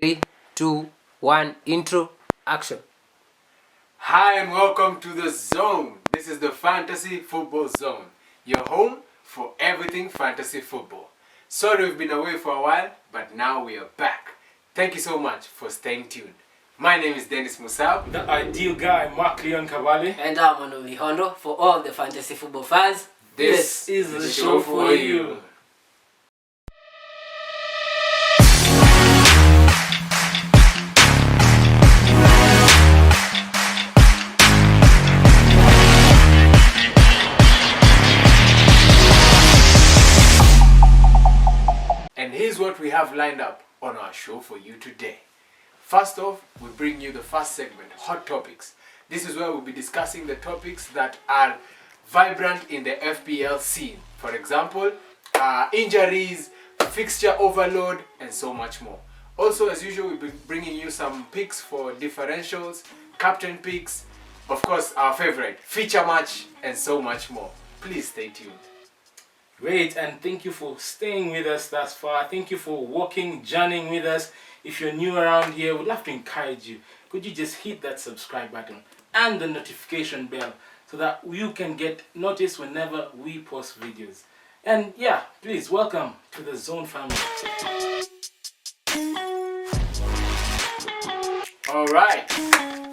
3, 2, 1, intro, action. Hi and welcome to the Zone. This is the Fantasy Football Zone, your home for everything fantasy football. Sorry we've been away for a while, but now we are back. Thank you so much for staying tuned. My name is Dennis Musab. The ideal guy, Mark Leon Cavalli. And I'm Manoli Hondo. For all the fantasy football fans, This is the show for you. And here's what we have lined up on our show for you today. First off, we bring you the first segment, Hot Topics. This is where we'll be discussing the topics that are vibrant in the FPL scene. For example, injuries, fixture overload, and so much more. Also, as usual, we'll be bringing you some picks for differentials, captain picks, of course, our favorite, feature match, and so much more. Please stay tuned. Great, and thank you for staying with us thus far. Thank you for walking, journeying with us. If you're new around here, we'd love to encourage you. Could you just hit that subscribe button and the notification bell so that you can get notice whenever we post videos. And yeah, please welcome to the Zone family. All right.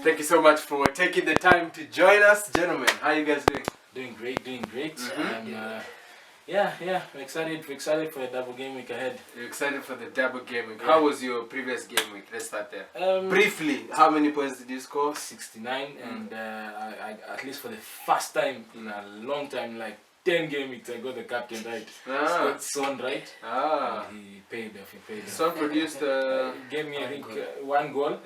Thank you so much for taking the time to join us, gentlemen. How are you guys doing? Doing great. I'm excited for a double game week ahead. You're excited for the double game week. How was your previous game week? Let's start there. Briefly, how many points did you score? 69, and I at least for the first time in a long time, like 10 game weeks, I got the captain right. Got Son right. He paid off. Son produced gave me I think one goal.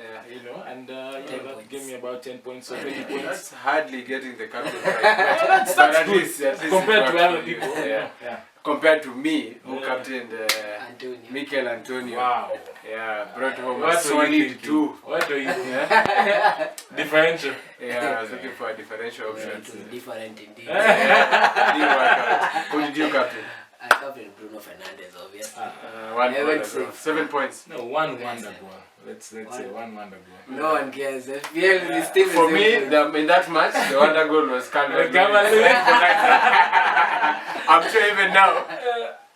And that gave me about 10 points, so 20 points. That's hardly getting the captain right. That's at least compared to other people. Yeah. Compared to me, who captained Mikel Antonio. Wow. Yeah, brought home a solid 2. What are you doing? Differential. Yeah, I was looking for a differential option. It was different indeed. Didn't work out. Who did you captain? I captained Bruno Fernandes, obviously. 1 point. 7 points. No, one wonder goal. Let's say one wonder goal. No one cares. FPL is still for me, in that match, the wonder goal was Calvin. I'm sure even now,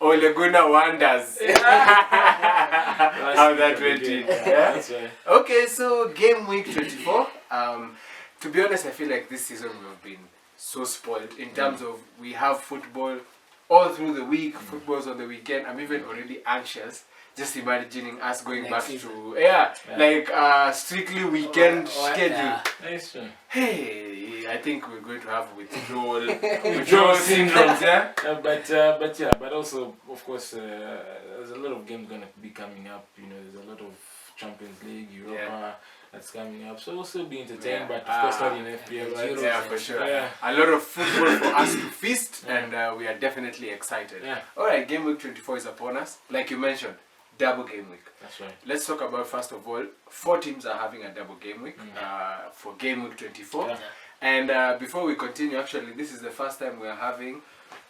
Ole Gunnar wonders how that went in. Yeah? That's right. Okay, so game week 24. To be honest, I feel like this season we've been so spoiled in terms of we have football all through the week, football's on the weekend. I'm even already anxious just imagining us going back to strictly weekend schedule. That's true. Hey, I think we're going to have withdrawal syndromes, yeah? But also, of course, there's a lot of games gonna be coming up. There's a lot of Champions League, Europa that's coming up, so we'll still be entertained. But of course, not in FPL. Right? Yeah, for sure. Yeah. A lot of football for us to feast, and we are definitely excited. Yeah. All right, game week 24 is upon us. Like you mentioned, double game week. That's right. Let's talk about, first of all, 4 teams are having a double game week for game week 24. Yeah. And before we continue, actually, this is the first time we are having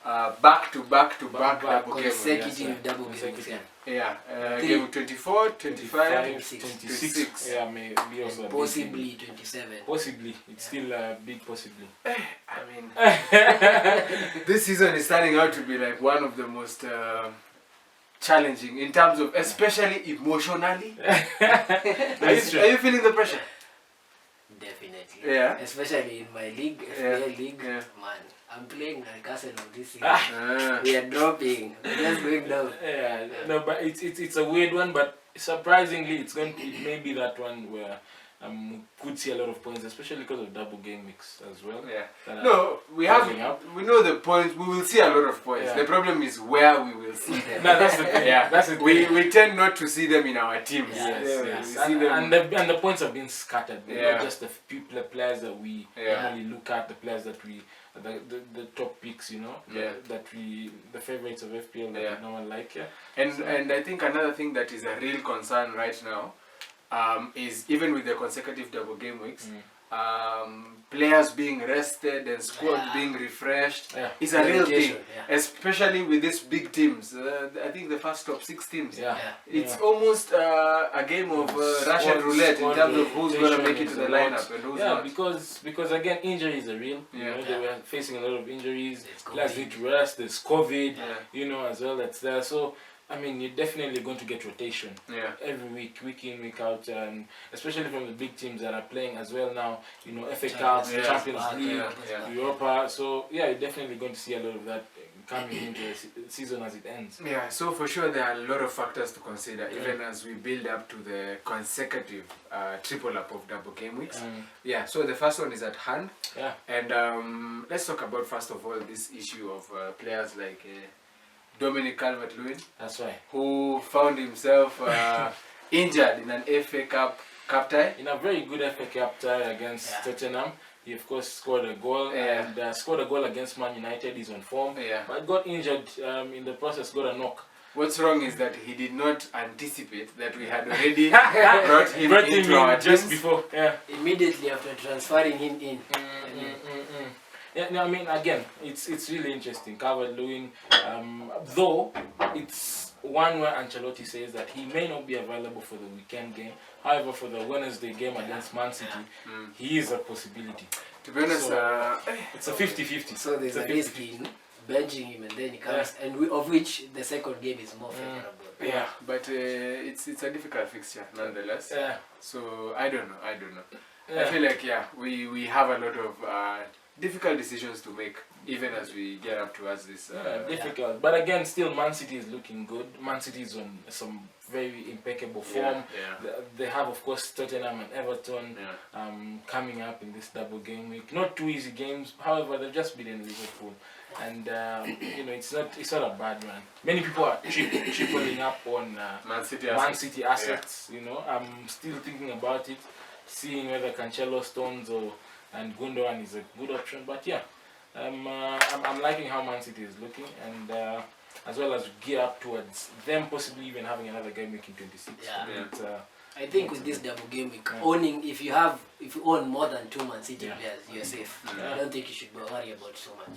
back-to-back double game week. Consecutive double game week. Yeah, game week 24, 25, 26. Yeah, maybe also possibly 27. Possibly, it's still a big possibly. I mean, this season is starting out to be like one of the most challenging in terms of, especially emotionally. Are you feeling the pressure? Definitely. Yeah. Especially in my league, FPL league. Yeah. Man, I'm playing like Arsenal this season. We are dropping. We're just going down. Yeah. No, but it's a weird one, but surprisingly, it may be that one where could see a lot of points, especially because of double game weeks as well. Yeah. No, we know the points. We will see a lot of points. Yeah. The problem is where we will see them. No, that's the thing. Yeah. That's the thing. We tend not to see them in our teams. Yes. And the points have been scattered. Not just the players that we normally look at, the players that we the top picks, the favorites of FPL that no one like. Yeah. And I think another thing that is a real concern right now is even with the consecutive double game weeks, players being rested and squad being refreshed is a real thing, especially with these big teams. I think the first top 6 teams. It's almost a game of Russian roulette in terms of who's going to make it to the lineup and who's not. Because again, injuries are real. You know, they were facing a lot of injuries. Players need to rest. There's COVID, you know, as well. That's there. So I mean, you're definitely going to get rotation every week, week in, week out, especially from the big teams that are playing as well now. You know, FA Cup, Champions League, Europa. So yeah, you're definitely going to see a lot of that coming into the season as it ends. Yeah, so for sure there are a lot of factors to consider, even as we build up to the consecutive triple up of double game weeks. Yeah, so the first one is at hand. And let's talk about first of all this issue of players like Dominic Calvert-Lewin. That's right. Who found himself injured in an FA Cup tie. In a very good FA Cup tie against Tottenham. He of course scored a goal and scored a goal against Man United. He's on form, but got injured in the process. Got a knock. What's wrong is that he did not anticipate that we had already brought him into our just before. Immediately after transferring him in. Yeah, no, I mean, again, it's really interesting. Calvert-Lewin, though it's one where Ancelotti says that he may not be available for the weekend game. However, for the Wednesday game against Man City, he is a possibility. To be honest, so, it's a 50-50. So there's a risk in benching him and then he comes, and of which the second game is more favorable. Yeah, but it's a difficult fixture nonetheless. So I don't know. I feel like we have a lot of difficult decisions to make, even as we get up towards this. Difficult, but again, still Man City is looking good. Man City is on some very impeccable form. They have, of course, Tottenham and Everton coming up in this double game week. Not 2 easy games, however, they've just beaten Liverpool, and you know, it's not a bad run. Many people are tripling up on Man City assets. You know, I'm still thinking about it, seeing whether Cancelo, Stones, and Gundogan is a good option, but yeah, I'm liking how Man City is looking, and as well as gear up towards them possibly even having another game week in 26. I think with this double game week, owning if you own more than 2 Man City players, you're safe. I don't think you should worry about so much.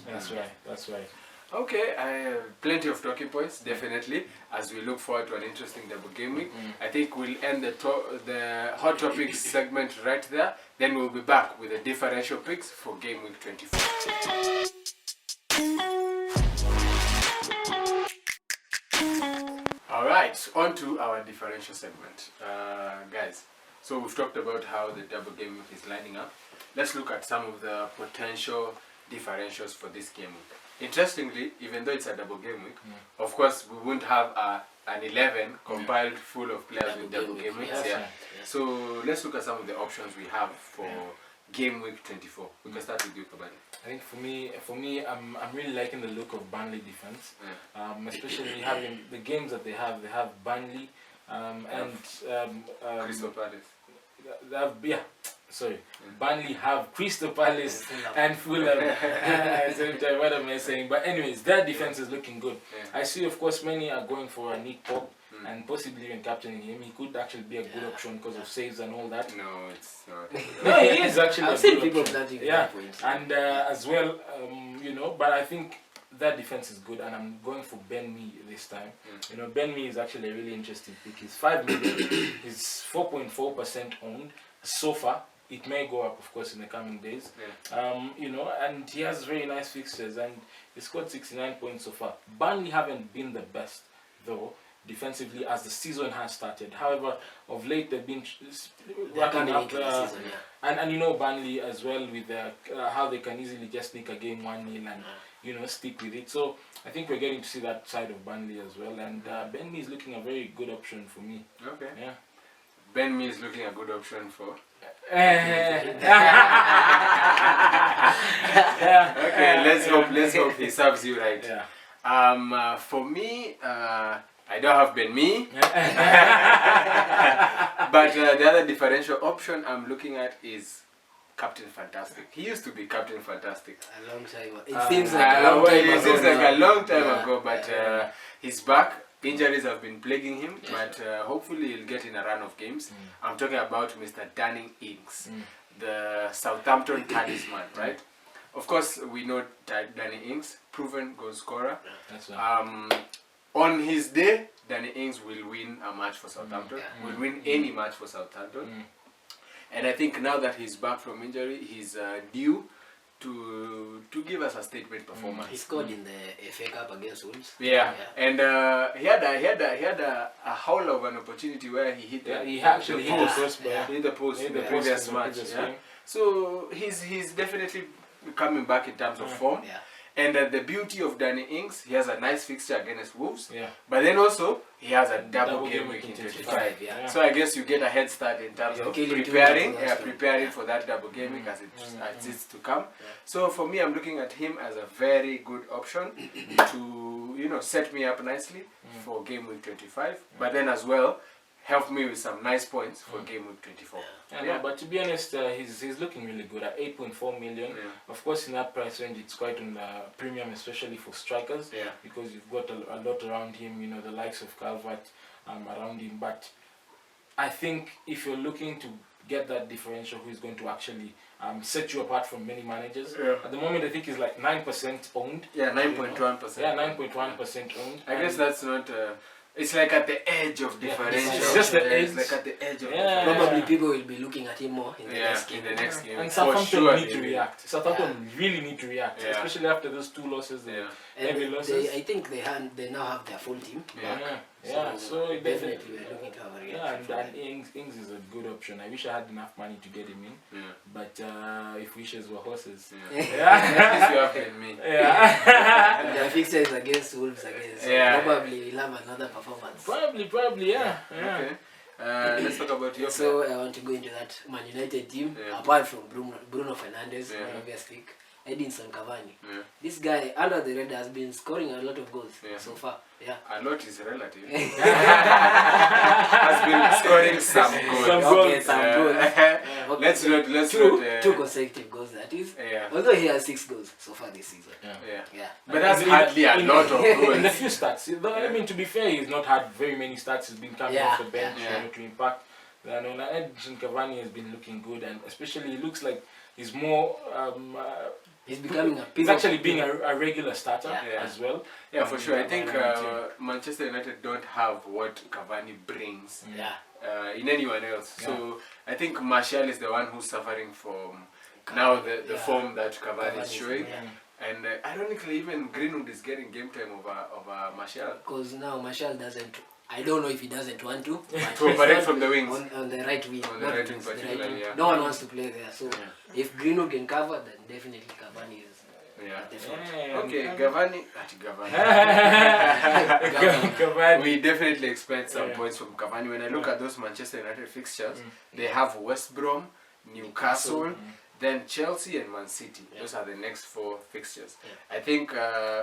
That's right. Okay, I have plenty of talking points, definitely, as we look forward to an interesting double game week. I think we'll end the hot topics segment right there. Then we'll be back with the differential picks for game week 24. Alright, on to our differential segment. Guys, so we've talked about how the double game week is lining up. Let's look at some of the potential differentials for this game week. Interestingly, even though it's a double game week, of course we wouldn't have an 11 compiled full of players with double game weeks. So let's look at some of the options we have for game week 24. We can start with you, Kabali. I think for me, I'm really liking the look of Burnley defense, especially having the games that they have. They have Burnley and Crystal Palace. Burnley have Crystal Palace and Fulham. What am I saying? But anyways, their defense is looking good. I see, of course, many are going for a Nick Pope and possibly even captaining him. He could actually be a good option because of saves and all that. No, it's not. No, he is actually. I've seen people planting points. And as well, you know, but I think that defense is good, and I'm going for Ben Mee this time. You know, Ben Mee is actually a really interesting pick. He's 5 million. He's 4.4% owned so far. It may go up, of course, in the coming days. You know, and he has very nice fixtures, and he scored 69 points so far. Burnley haven't been the best, though, defensively as the season has started. However, of late they've been racking up, and you know, Burnley as well with how they can easily just sneak a game 1-0 and you know, stick with it. So I think we're getting to see that side of Burnley as well, and Ben Mee is looking a very good option for me. Okay. Yeah. Ben Mee is looking a good option for. Okay, let's hope he serves you right. For me, I don't have Ben Mee, but the other differential option I'm looking at is Captain Fantastic. He used to be Captain Fantastic. A long time ago. It seems like a long time ago. It seems like a long time ago, but he's back. Injuries have been plaguing him, but hopefully he'll get in a run of games. I'm talking about Mr. Danning Ings. the Southampton talisman, right? Of course, we know Danny Ings, proven goal scorer. That's right. On his day, Danny Ings will win a match for Southampton. Will win any match for Southampton. And I think now that he's back from injury, he's due to give us a statement performance. He scored in the FA Cup against Wolves. Yeah. And he had a howl of an opportunity where he hit he actually hit the post. Hit the post in the previous match. So he's definitely coming back in terms of form. And the beauty of Danny Ings, he has a nice fixture against Wolves. But then also, he has a double game week in 25. So I guess you get a head start in terms of preparing for that double game week as it's to come. So for me, I'm looking at him as a very good option to set me up nicely for game week 25. But then as well, help me with some nice points for game week 24. No, but to be honest, he's looking really good at 8.4 million. Of course, in that price range, it's quite on the premium, especially for strikers, because you've got a lot around him. The likes of Calvert around him. But I think if you're looking to get that differential, who is going to actually set you apart from many managers. At the moment, I think he's like 9% owned. 9.1%. 9.1% owned. I guess that's not. It's like at the edge of differential. It's just the edge. It's like at the edge of differential. Probably people will be looking at him more in the next game. And Southampton need to react. Southampton really need to react, especially after those 2 losses. Heavy losses. I think they now have their full team. So definitely we're looking to have a reaction. and Ings is a good option. I wish I had enough money to get him in. But if wishes were horses. At least you have been me. The fixture is against Wolves again. So probably we'll have another performance. Probably, Okay. Let's talk about your So I want to go into that Man United team. Apart from Bruno Fernandes, obvious pick. Edinson Cavani. This guy under the radar has been scoring a lot of goals so far. A lot is relative. Has been scoring some goals. Let's not. 2 consecutive goals, that is. Although he has 6 goals so far this season. But that's hardly a lot of goals. In the few stats, I mean, to be fair, he's not had very many stats. He's been coming off the bench to impact. Edinson Cavani has been looking good, and especially it looks like he's more. He's becoming he's actually being a regular starter as well. For sure. I think Manchester United don't have what Cavani brings in anyone else. So I think Martial is the one who's suffering from now the form that Cavani is showing. And ironically, even Greenwood is getting game time over Martial. Because now Martial doesn't. I don't know if he doesn't want to. To operate from the wings. On the right wing. On the right wing particularly, No one wants to play there. So if Greenwood can cover, then definitely Cavani is. Okay, Cavani. We definitely expect some points from Cavani. When I look at those Manchester United fixtures, they have West Brom, Newcastle, then Chelsea and Man City. Those are the next 4 fixtures. I think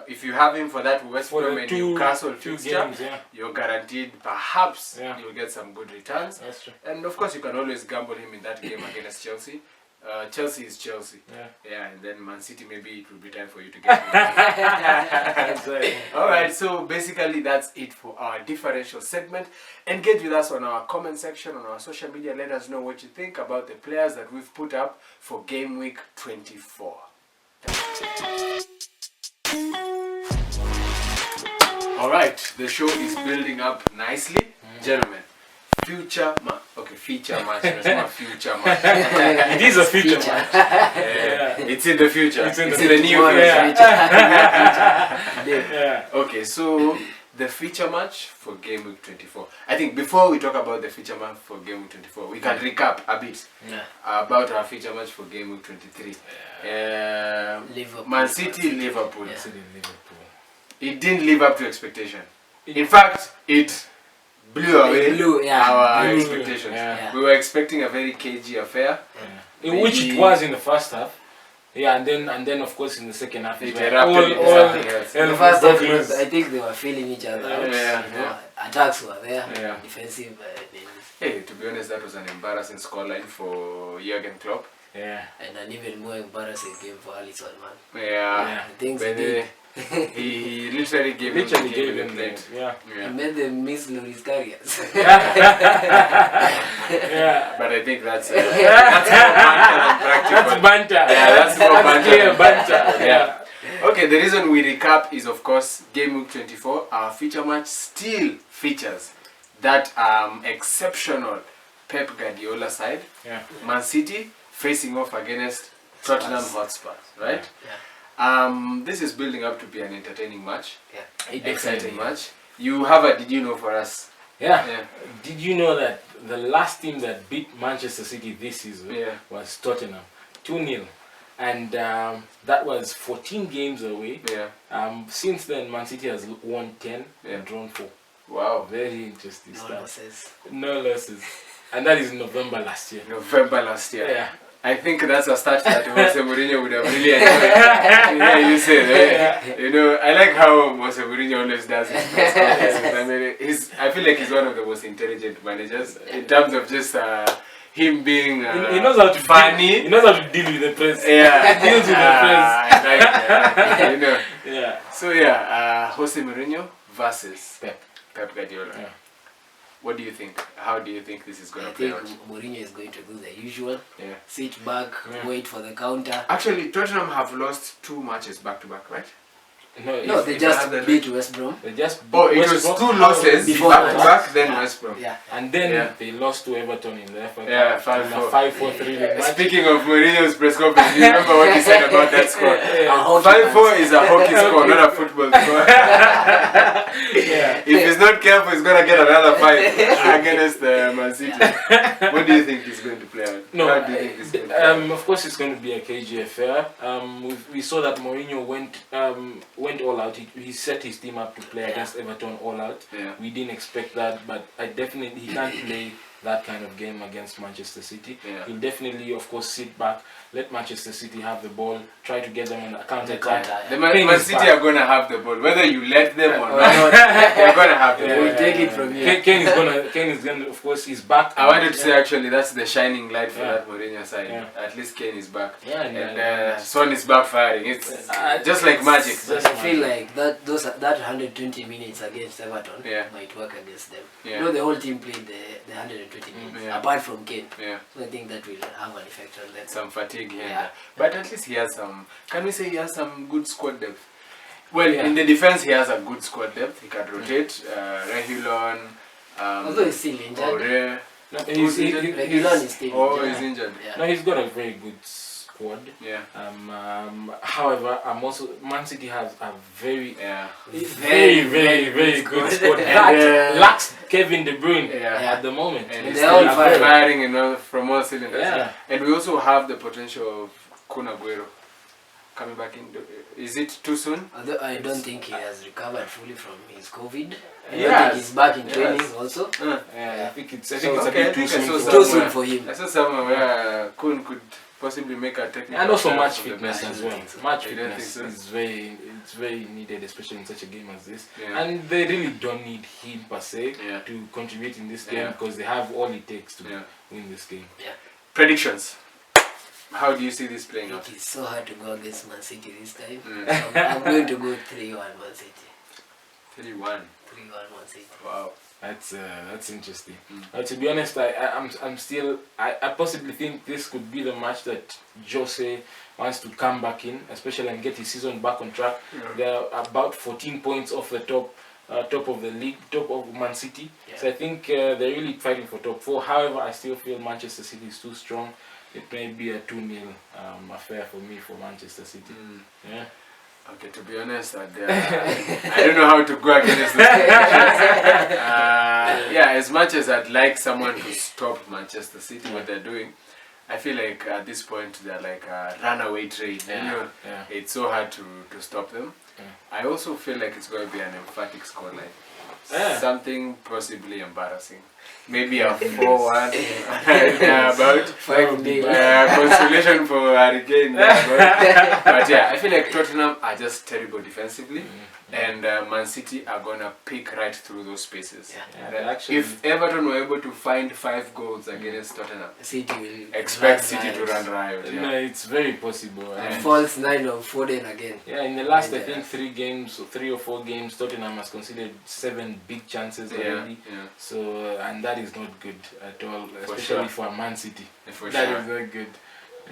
if you have him for that West Brom and Newcastle fixture, you're guaranteed perhaps you'll get some good returns. That's true. And of course you can always gamble him in that game against Chelsea. Chelsea is Chelsea. And then Man City, maybe it will be time for you to get him. Alright, so basically that's it for our differential segment. Engage with us on our comment section, on our social media. Let us know what you think about the players that we've put up for game week 24. Alright, the show is building up nicely. Gentlemen, feature match. It's not future match. It is a feature match. It's in the future. It's in the new future. Okay, so the feature match for game week 24. I think before we talk about the feature match for game week 24, we can recap a bit about our feature match for game week 23. Man City, Liverpool. It didn't live up to expectation. In fact, it blew away our expectations. We were expecting a very cagey affair, which it was in the first half. And then of course in the second half, it erupted into something else. In the first half, I think they were feeling each other out. Attacks were there, defensive. Hey, to be honest, that was an embarrassing scoreline for Jurgen Klopp. And an even more embarrassing game for Alisson, man. Things he did. He literally gave him the plate. He made them miss Lloris carriers. Yeah. But I think that's more banter than practical. That's banter. Yeah, that's more banter. Clear banter. Yeah. Okay, the reason we recap is, of course, Game Week 24. Our feature match still features that exceptional Pep Guardiola side. Yeah. Man City facing off against Tottenham Hotspur, right? Yeah. This is building up to be an entertaining match. Yeah. Exciting match. You have a did you know for us? Yeah. Yeah. Did you know that the last team that beat Manchester City this season was Tottenham, 2-0, and that was 14 games away. Yeah. Since then, Man City has won 10 and drawn 4. Wow. Very interesting No stuff. losses. No losses, and that is in November last year. November last year. Yeah. I think that's a start that Jose Mourinho would have really enjoyed. Yeah, you said, right? You know, I like how Jose Mourinho always does his press conferences. I mean, I feel like he's one of the most intelligent managers in terms of just him being He knows how to funny. He knows how to deal with the press. Yeah, He deals with the press. I like it, you know. Yeah. So yeah, Jose Mourinho versus Pep Guardiola. Yeah. What do you think? How do you think this is going I to play think out? Mourinho is going to do the usual. Yeah. Sit back, wait for the counter. Actually, Tottenham have lost 2 matches back to back, right? No, they just beat West Brom. They just Oh, it West was Brom 2 losses before back to that. back, then West Brom. Yeah. and then they lost to Everton in the FA Cup. Yeah, in a 5-4. 5-4-3 match. Speaking of Mourinho's press conference, you remember what he said about that score? Yeah. 5-4 is a hockey score, not a football score. Yeah. If he's not careful, he's going to get another 5 against Man City. What do you think he's going to play out? No, How do you think he's going to play out? of course it's going to be a KG affair. We saw that Mourinho went all out. He set his team up to play against Everton all out. Yeah. We didn't expect that, but he can't play that kind of game against Manchester City. Yeah. He'll definitely, of course, sit back, let Manchester City have the ball, try to get them on a counter attack. The Man City are going to have the ball, whether you let them or not. They're going to have the ball. We'll take it from here. Kane is gonna, of course, he's back. I wanted to say actually that's the shining light for that Mourinho side. Yeah. At least Kane is back. Yeah, And Son is backfiring. It's just like magic. I feel like that 120 minutes against Everton might work against them. Yeah. You know, the whole team played the 120 minutes, apart from Kane. Yeah. So I think that will have an effect on them. Some fatigue here. Yeah. But at least he has some, can we say he has some good squad depth? Well, in the defense he has a good squad depth. He can rotate. Regulon. Although he's still injured. Aurier. No, Regulon is still injured. He's injured. Yeah. No, he's got a very good squad. Yeah. However, Man City has a very Very good squad. And, lacks Kevin De Bruyne Yeah. at the moment. And And he's they're all still firing. firing from all cylinders. Yeah. And we also have the potential of Kun Aguero coming back in. Is it too soon? Although I don't think he has recovered fully from his COVID. I Yes. don't think he's back in Yes. training also. I think it's a Okay, bit too soon. I saw Too soon for him. I saw somewhere where Kun could possibly make a technical. And also shot match from the fitness bench. as well. think so. Match You don't fitness think is very needed, especially in such a game as this. Yeah. And they really don't need him per se Yeah. to contribute in this game Yeah. because they have all it takes to Yeah. win this game. Predictions. How do you see this playing out? It is so hard to go against Man City this time. Mm. So I'm going to go 3-1 Man City. 3-1. 3-1 Man City. Wow. That's interesting. To be honest, I'm still I possibly think this could be the match that Jose wants to come back in, especially and get his season back on track. They're about 14 points off the top of the league, top of Man City. Yeah. So I think they're really fighting for top 4. However, I still feel Manchester City is too strong. It may be a 2-0 affair for me for Manchester City. Yeah. Okay, to be honest, I don't know how to go against those predictions. As much as I'd like someone to stop Manchester City, what they're doing, I feel like at this point they're like a runaway train. You know, it's so hard to stop them. I also feel like it's going to be an emphatic scoreline. Something possibly embarrassing. Maybe a 4-1. About 5-0. consolation for Hurricane. But yeah, I feel like Tottenham are just terrible defensively. And Man City are going to pick right through those spaces. Actually, If Everton were able to find 5 goals against Tottenham, City will expect City to run riot. no, it's very possible. False 9 of Foden again. Yeah, in the last I think 3 or 4 games, Tottenham has conceded 7 big chances already. So and that is not good at all, especially for Man City. For That sure. is not good.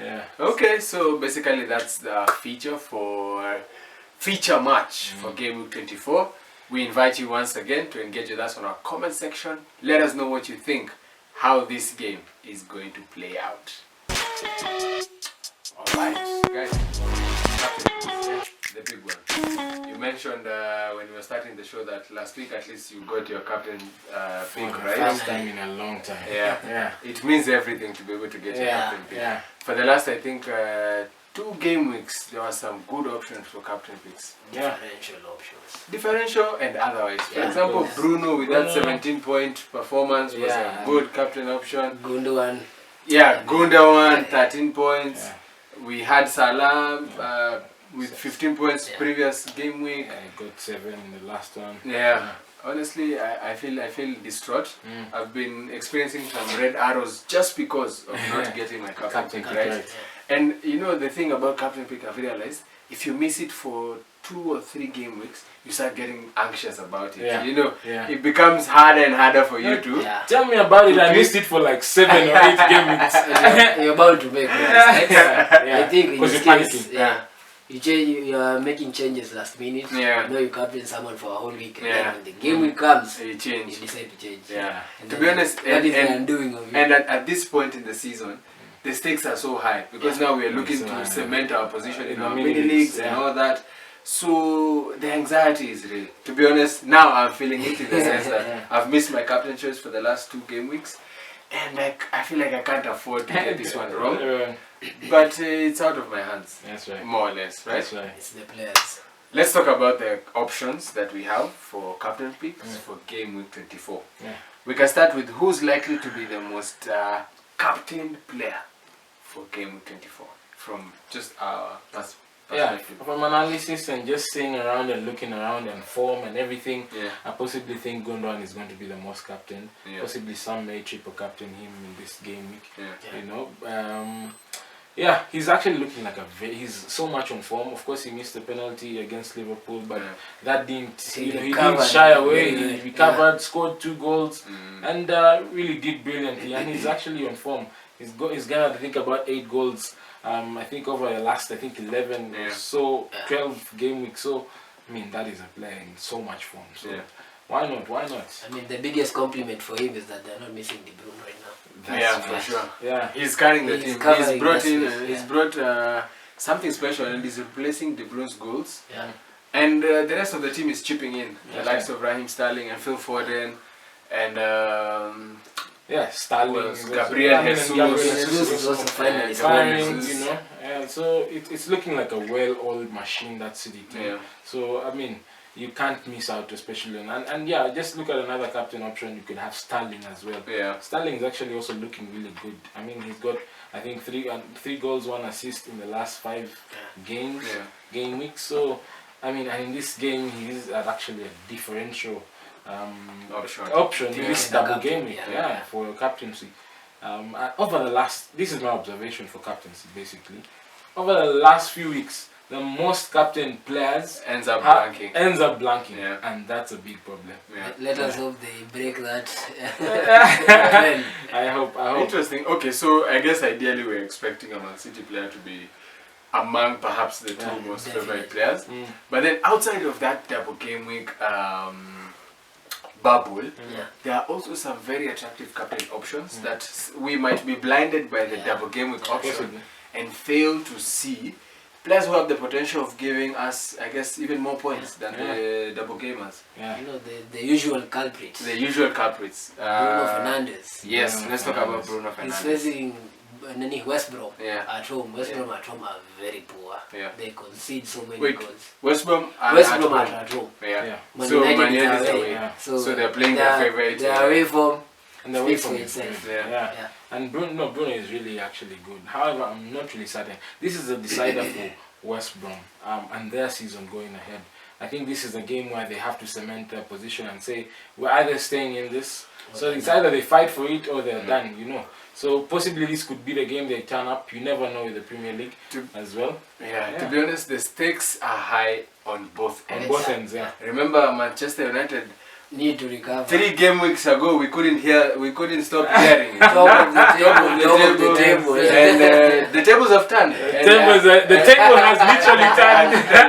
Yeah. Okay, so basically that's the feature match for Game Week 24. We invite you once again to engage with us on our comment section. Let us know what you think, how this game is going to play out. Alright, guys. The big one. You mentioned when we were starting the show that last week at least you got your captain pick, right? First time in a long time. Yeah. It means everything to be able to get your captain pick. Yeah. For the last, I think, 2 game weeks, there were some good options for captain picks. Differential options. Differential and otherwise. For Yeah, example, yes. Bruno with that 17-point performance was a good captain option. Gundogan. Yeah, Gundogan, 13 points. Yeah. We had Salah with 15 points previous game week. I got 7 in the last one. Yeah. Honestly, I feel distraught. I've been experiencing some red arrows just because of not getting my captain pick, right? Right. And you know the thing about captain pick, I've realized if you miss it for 2 or 3 game weeks, you start getting anxious about it. Yeah. You know, Yeah. it becomes harder and harder for you to. Yeah. Tell me about it. I missed it for like 7 or 8 game weeks. You're about to make mistakes. I think in Because this you're case, panicking. you are making changes last minute. Yeah. You know you captain someone for a whole week, and Yeah. then when the game week comes, You you change. decide to change. Yeah. And To then be honest, that is the and undoing of you. at this point in the season, the stakes are so high because now we are looking So to high. cement our position in In our the mini mini leagues leagues, and yeah. all that. So the anxiety is real. To be honest, now I'm feeling it in the sense that I've missed my captain choice for the last 2 game weeks, and I feel like I can't afford to get this one wrong. But it's out of my hands, That's right. more or less, right? That's right. It's the players. Let's talk about the options that we have for captain picks for game week 24. Yeah. We can start with who's likely to be the most captained player for game week 24 from just our perspective. From analysis and just seeing around and looking around and form and everything, I possibly think Gundogan is going to be the most captain. Yeah. Possibly some may triple captain him in this game week. Yeah. You know, he's actually looking like he's so much on form. Of course, he missed the penalty against Liverpool, but that didn't, He he recovered. didn't shy away. Yeah. He recovered, scored 2 goals, and really did brilliantly. And he's actually on form. He's gonna think about 8 goals. I think over the last 11 or so 12 game weeks. So I mean that is a player in so much form. So why not? Why not? I mean the biggest compliment for him is that they're not missing De Bruyne right now. For sure. Yeah, He's carrying the He's team. covering He's brought that in. space, He's brought something special, and he's replacing De Bruyne's goals. Yeah. And the rest of the team is chipping in. The Yeah. likes of Raheem Sterling and Phil Foden, and Sterling, was Gabriel Jesus. Jesus is also finally firing, Jesus. you know. Yeah, so it's looking like a well-oiled machine, that City team. Yeah. So I mean, you can't miss out, especially and yeah, just look at another captain option. You could have Sterling as well. Yeah. Sterling is actually also looking really good. I mean, he's got I think 3 goals, 1 assist in the last 5 games, game weeks. So I mean, and in this game, he is actually a differential option in this double game week, for captaincy. Over the last, this is my observation for captaincy basically. Over the last few weeks, the most captain players ends up blanking, and that's a big problem. Let us hope they break that. I hope. Interesting. Okay, so I guess ideally we're expecting a Man City player to be among perhaps the 2 most favorite players. But then outside of that double game week bubble, there are also some very attractive captain options that we might be blinded by the double game week option and fail to see. Players who have the potential of giving us, I guess, even more points than the double gamers. You know, the usual culprits. The usual culprits. Bruno Fernandes. Yes, let's talk about Bruno He's Fernandes. facing West Brom at home. West Brom at home are very poor. They concede so many goals. West Brom are West at Brom home. are at home. So Man United United is is away. away. So So they're playing their favorite. Their away form And the way speaks from for itself. And Bruno is really actually good. However, I'm not really certain. This is a decider for West Brom and their season going ahead. I think this is a game where they have to cement their position and say we're either staying in this, so it's either they fight for it or they're done, you know. So possibly this could be the game they turn up. You never know with the Premier League as well. To be honest, the stakes are high on both ends. On both ends, Remember Manchester United need to recover. 3 game weeks ago, we couldn't stop hearing it. Top of the table. And the tables have turned. The table has literally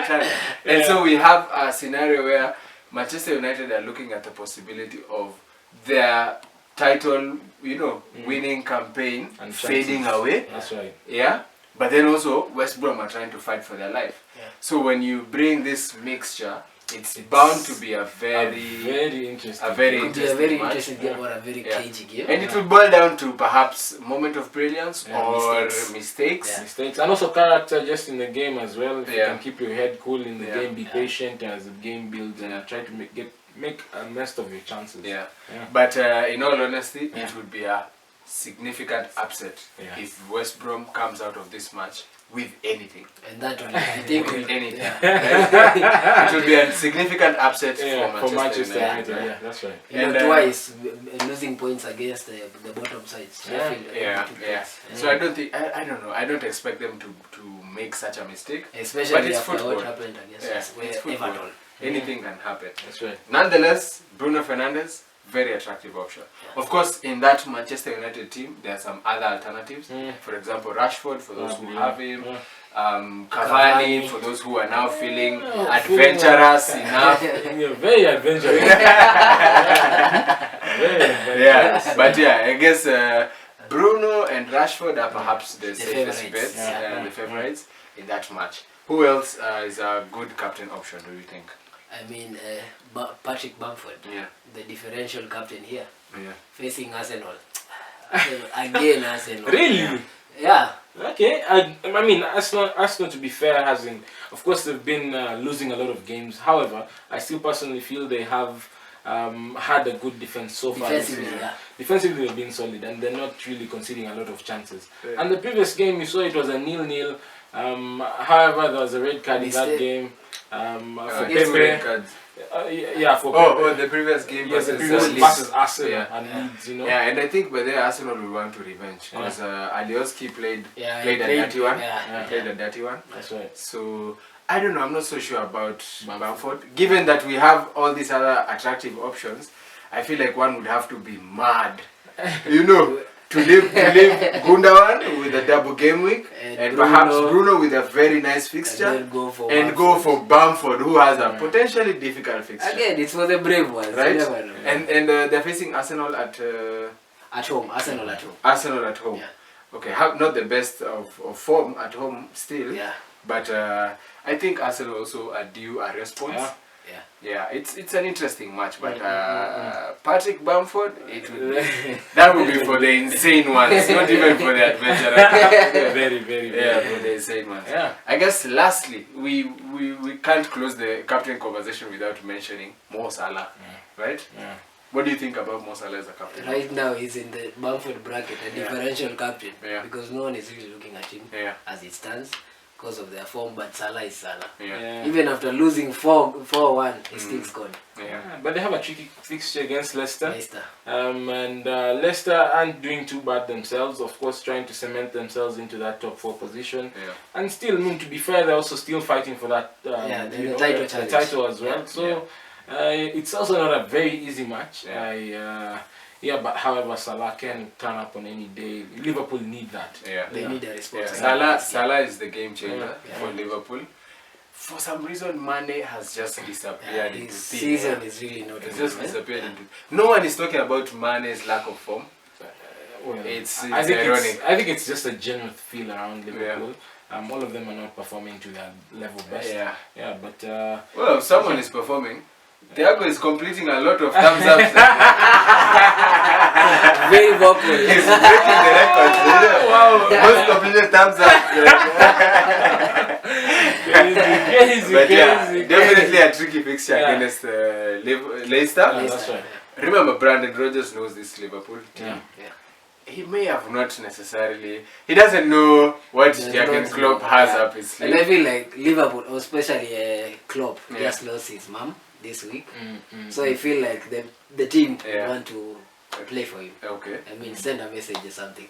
turned. And so we have a scenario where Manchester United are looking at the possibility of their title, winning campaign and fading away. That's right. Yeah. But then also West Brom are trying to fight for their life. Yeah. So when you bring this mixture, it's bound to be a very interesting game or a very cagey game. And it will boil down to perhaps moment of brilliance or mistakes. Mistakes and also character just in the game as well. If you can keep your head cool in the game, be patient as the game builds and try to make a best of your chances. But in all honesty, it would be a significant upset if West Brom comes out of this match with anything. And that one, I think, with anything. It would be a significant upset for Manchester United. Yeah, that's right. And twice losing points against the bottom sides. So I don't think, I don't know, I don't expect them to make such a mistake. Especially but it's after football. what happened against Everton. Anything can happen. That's right. Nonetheless, Bruno Fernandes, very attractive option. Of course, in that Manchester United team, there are some other alternatives. For example, Rashford, for those who have him. Cavani, for those who are now feeling adventurous enough. Very adventurous. But I guess Bruno and Rashford are perhaps the safest bets and the favorites in that match. Who else is a good captain option, do you think? I mean, Patrick Bamford, the differential captain here, facing Arsenal. Again, Arsenal. Really? Yeah. Okay. I mean, Arsenal, to be fair, of course, they've been losing a lot of games. However, I still personally feel they have had a good defense so far. Defensively, they've been solid, and they're not really conceding a lot of chances. And the previous game, you saw it was a 0-0. However, there was a red card in that game. For Pepe. For the previous game versus Arsenal and Leeds, and I think by there Arsenal will want to revenge because Alioski played a dirty one. Played a dirty one. That's right. So I don't know. I'm not so sure about Bamford. Given that we have all these other attractive options, I feel like one would have to be mad, to leave Gundogan with a double game week and perhaps Bruno with a very nice fixture and go for Bamford, who has a potentially difficult fixture. Again, it's for the brave ones, right? And they're facing Arsenal at home. Arsenal at home. Arsenal at home. Okay, not the best of form at home still. But I think Arsenal also are due a response. It's an interesting match, but Patrick Bamford, that would be for the insane ones, not even for the adventurous. Very for the insane ones. I guess lastly, we can't close the captain conversation without mentioning Mo Salah, right? What do you think about Mo Salah as a captain? Right now he's in the Bamford bracket, a differential captain, because no one is really looking at him as it stands. Because of their form, but Salah is Salah. Even after losing 4-1, he still scored. But they have a tricky fixture against Leicester. And Leicester aren't doing too bad themselves. Of course, trying to cement themselves into that top 4 position. And still, to be fair, they're also still fighting for that the title as well. So it's also not a very easy match. But however, Salah can turn up on any day. Liverpool need that. They need a response. Salah is the game changer for Liverpool. For some reason, Mane has just disappeared into his season is really not disappeared into. No one is talking about Mane's lack of form. It's ironic. I think it's just a general feel around Liverpool. All of them are not performing to their level best. But well, someone is performing. Thiago is completing a lot of thumbs up. Very vocal. He's breaking the record. Wow. Most completed thumbs up. Crazy. Definitely a tricky fixture against Leicester. That's right. Remember, Brandon Rodgers knows this Liverpool team. He may have not necessarily. He doesn't know what Jurgen Klopp has up his sleeve. And I feel like Liverpool, especially Klopp, just lost his mum this week. So I feel like the team want to play for him. Okay. I mean, send a message or something.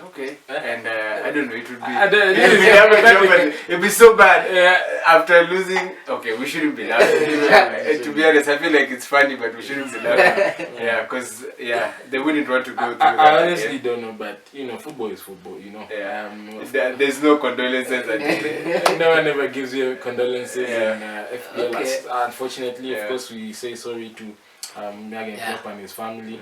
Okay. And I don't know, it would be... it'd be so bad after losing... Okay, we shouldn't be laughing. To be honest, I feel like it's funny, but we shouldn't be laughing. Yeah, because, they wouldn't want to go through that. I honestly don't know, but, football is football, Yeah. There's no condolences. No one ever gives you condolences in FPL. Okay. Unfortunately, of course, we say sorry to Jurgen Klopp and his family,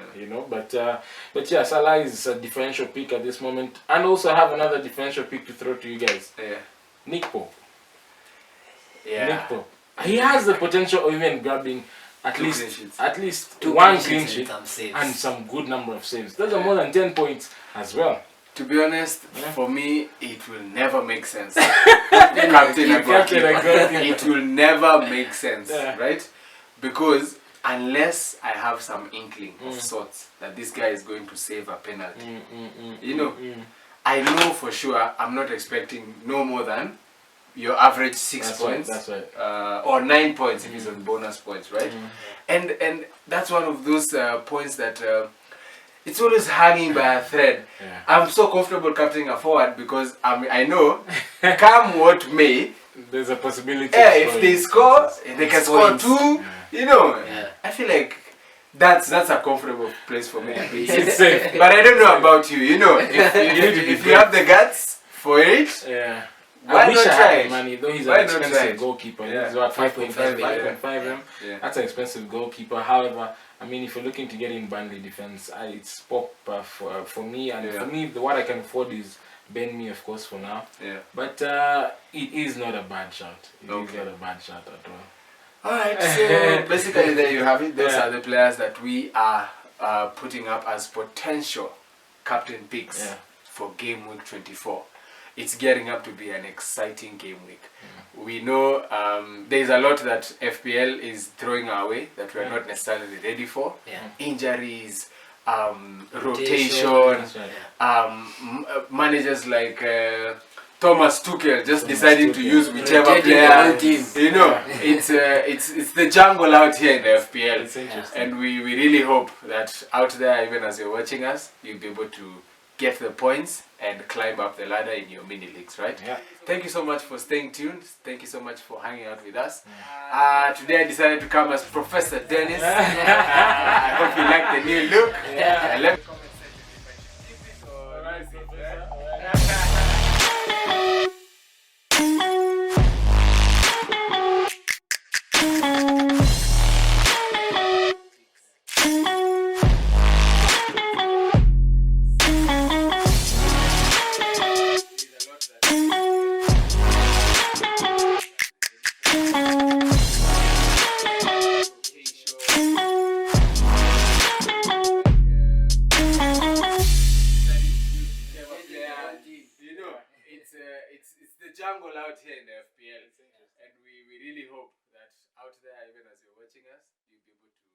but yeah, Salah is a differential pick at this moment, and also have another differential pick to throw to you guys. Nick Pope. Nick Pope. He has the potential of even grabbing at least one clean sheet and some good number of saves. Those are more than 10 points as well. To be honest, for me, it will never make sense. It will never make sense, right? Because unless I have some inkling of sorts that this guy is going to save a penalty, I know for sure I'm not expecting no more than your average 6 points, that's right. Or 9 points if he's on bonus points, right? And that's one of those points that it's always hanging by a thread. I'm so comfortable captaining a forward because I know, come what may, there's a possibility. If they score, they can score 2. I feel like that's a comfortable place for me to be. It's safe. But I don't know about you. If you have the guts for it, why not try it? Money, though he's an expensive goalkeeper. He's about 5.5 M. That's an expensive goalkeeper. However, I mean, if you're looking to get in Burnley defense, it's pop for me. And for me, what I can afford is Ben Me, of course, for now. But it is not a bad shot. It is not a bad shot at all. Alright, so basically there you have it. Those are the players that we are putting up as potential captain picks for game week 24. It's getting up to be an exciting game week. We know there's a lot that FPL is throwing our way that we're not necessarily ready for. Injuries, rotation, managers like Thomas Tuchel just deciding to use whichever player. It's the jungle out here in the FPL, and we really hope that out there, even as you're watching us, you'll be able to get the points and climb up the ladder in your mini leagues, right? Thank you so much for staying tuned. Thank you so much for hanging out with us. Today I decided to come as Professor Dennis. I hope you like the new look. Let me comment it's the jungle out here in the FPL, and we really hope